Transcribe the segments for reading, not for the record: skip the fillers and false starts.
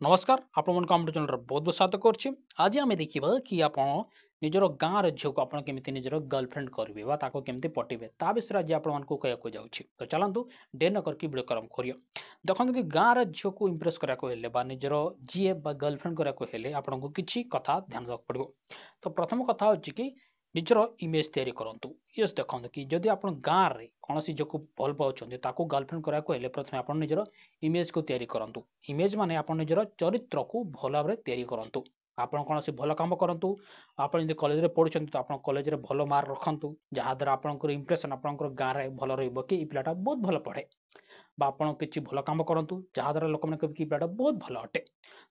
नमस्कार आपण मन चैनल बहुत बहुत स्वागत करछि। आज आम देखा कि आप निजर गाँव झील को आप केमी निजर गर्लफ्रेंड करेंगे केमी पटेबे ता विषय आज आपको कहूँ जाऊँगी। तो चलतु डे न करके वीडियो क्रम करिए। देखते कि गाँव झील को इम्प्रेस कराया निजर जी गर्लफ्रेंड कराया आपको किसी कथा ध्यान देवाक पड़ो। तो प्रथम कथा हूँ कि निजर इमेज तैयारी करूँ। यस देखते कि जदि आप गाँव में कौन झील को भल पाँच गर्लफ्रेंड कराया प्रथम आप निजर इमेज को तैयारी करूँ। इमेज माने आप निजर चरित्र को भल भाव तैयारी करूँ। आप कौन भल कम करूँ। आप कॉलेज में पढ़ुं तो आप कॉलेज में भल मार्क रखु जहाँद्वारा आपंकर इंप्रेसन आप गाँव में भल रही पिलाटा बहुत भल पढ़े आप किसी भल कम करूँ जहाँद्वारा लोक मैंने कहे कि पिलाटा बहुत भल अटे।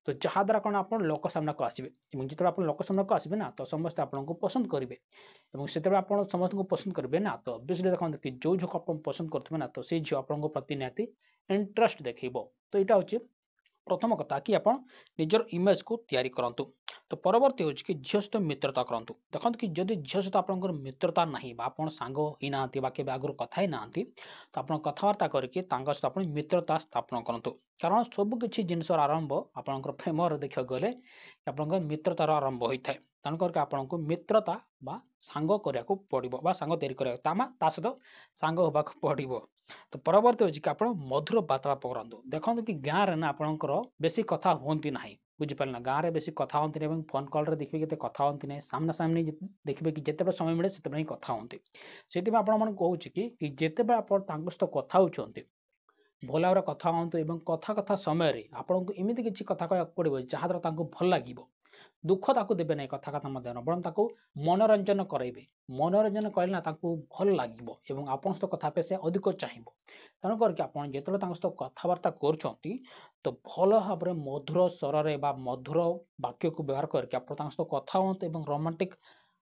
तो जहाँद्वारा कौन आप लोक सामना को आसवे जो आप लोक सामना को आसवे ना तो समस्त आपको पसंद करेंगे से आप समस्त को पसंद करेंगे ना। तो अभ्यसली देखते कि जो झील को आप पसंद करेंगे ना तो से झील आप प्रति निहाती इंटरेस्ट देखो। तो यहाँ हूँ प्रथम कथा कि आप निजर इमेज को तैयारी करूँ। तो परवर्ती हूँ कि झील सहित मित्रता करूँ। देखते कि जदि झील सहित आप मित्रता ना आप सांग ही ना आगे आगुरी कथा ही ना तो आप कथबार्ता करके सहित आप मित्रता स्थापन करूँ। कारण सबकि जिनस आरंभ आपंकर प्रेम देखा गले आप मित्रतार आरंभ होता है। तेणुक आपको मित्रता बा सांग करने पड़ो सांग तैयारी सहित सांग होगा पड़ो। तो परवर्ती हूँ कि आप मधुर वार्तालाप करूँ। देखते कि गाँव में आपंकर बेसी कथा हमें ना बुझिपारे ना गाँव में बेसी कथा हमें फोन कल देखिए कि कथा हमें ना सामना सामने देखिए कि जिते समय मिले से ही कथा हमें से कहूँ कि जिते आप सहित कथा होती भल भाव कथा हूँ और कथा कथा समय आपको इमती किसी कथा कहना पड़ो जहाँद्वारा भल लगे दुख ताकू देवे ना कथा कथा मध्य बरं मनोरंजन करेंगे। मनोरंजन कले भल लगे आप कथा पे से अधिक चाहिए। तेणुक आप जो सहित कथबार्ता कर तो भल भाव मधुर स्वर मधुर वाक्य को व्यवहार करके आप सहित कथा हूँ और रोमांटिक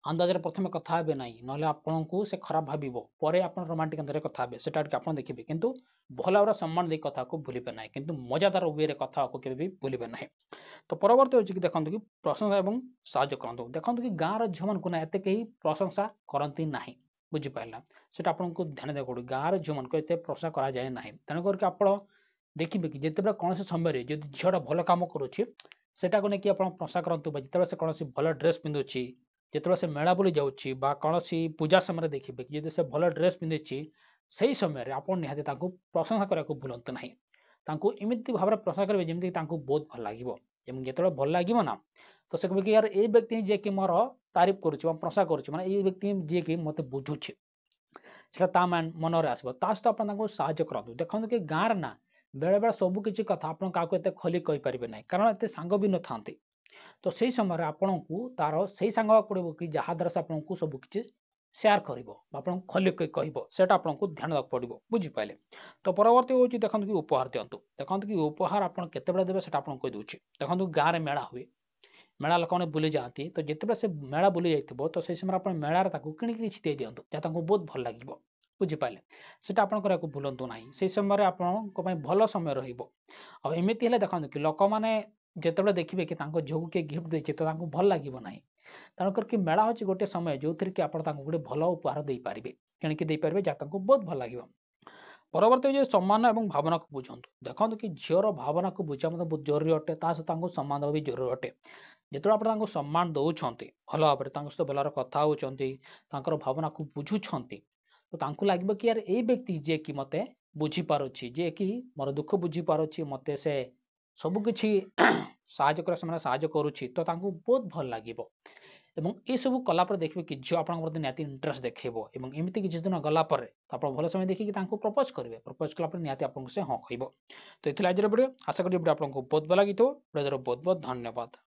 अंदाज प्रथम कथा हे ना ना आपको से खराब भाव आप रोमांटिक अंदाज कथा से आप देखिए किंतु भल भाव सम्मान दे कथा को भूलिबे ना किंतु मजादार वे कथा को भी भूलिबे ना। तो परवर्ती हूँ कि देखते कि प्रशंसा और साहय करूँ। देखते कि गाँव झील मानक ना एत कहीं प्रशंसा करती ना बुझिपारा से आपको ध्यान देवा पड़ो। गाँव झील मानक एत प्रशंसा कराए ना तेणुक आप देखिए कि जिते कौन समय जो झीलटा भल कम करुच्ची सेटा को लेकिन आप प्रशंसा करूँ। जिते से कौन भल ड्रेस पिंधुची जिते से मेला बुली जाऊँगी कौन पूजा समय देखिए कि से भल ड्रेस पिंधुची से समय आप निहाती प्रशंसा करने को भूलु ना इमती भाव प्रशंसा करेंगे जमीन बहुत भल लगे जो भल लगे ना तो से कहे कि यार ये व्यक्ति जी कि मोर तारीफ करुच्ची प्रशंसा करुच्ची माने ये व्यक्ति जी कि मत बुझुच्छे से मन में आसो सहित आप साहय करूँ। देखते कि गाँव ना बेले बेले सबकि कथा आप खोली कहींपारे ना कारण एत सांग भी न था। तो से समय आपन को तार से सांग पड़ो कि जहाँद्वारा से आपको सबकि सेयार कर खोल कह आपको ध्यान देवाक पड़ो बुझिपारे। तो परवर्ती हूँ देखते कि उपहार दिंतु। देखते कि उपहार आप केते देवे से आपको कहीदे। देखो गाँव में मेला हुए मेला लोक मैंने बुली जाती तो जिते से मेला बुली जाइए तो से समय आप मेलार कि किसी दे दिंतु जहाँ बहुत भल लगे बुझिपारे से आपको भूलु ना से समय आप भल समय रमती देखते कि लोक मैंने जिते देखिए कि झील किए गिफ्ट देती तो भल लगे ना। तेणुक मेला हूँ गोटे समय जो थी कि आप गोटे भल उपहार दे पारे किणिकी दे पारे जहाँ बहुत भल लगे। परवर्ती जो सम्मान और भावना को बुझातु। देखते कि झीर भावना को बुझा मतलब बहुत जरूरी अटे सहित सम्मान भी जरूरी अटे। जो आप सम्मान दौरान भल भाव सहित भल कथा होती भावना को बुझुंट तो लगे कि यार ये व्यक्ति जी कि मत बुझीपारे जे कि मोर दुख बुझीपारे मत से सबकि साहय करुच्ची तो बहुत भल लगे ये सब कलापर देखिए कि झील आप निहाती इंटरेस्ट देखो एमती किसी दिन गलापर आप भल समय देखिए प्रपोज करेंगे प्रपोज कलापर निहाती आपको से हाँ कह। तो ये आज वीडियो आशा करी वीडियो आपको बहुत भल लगी बहुत बहुत धन्यवाद।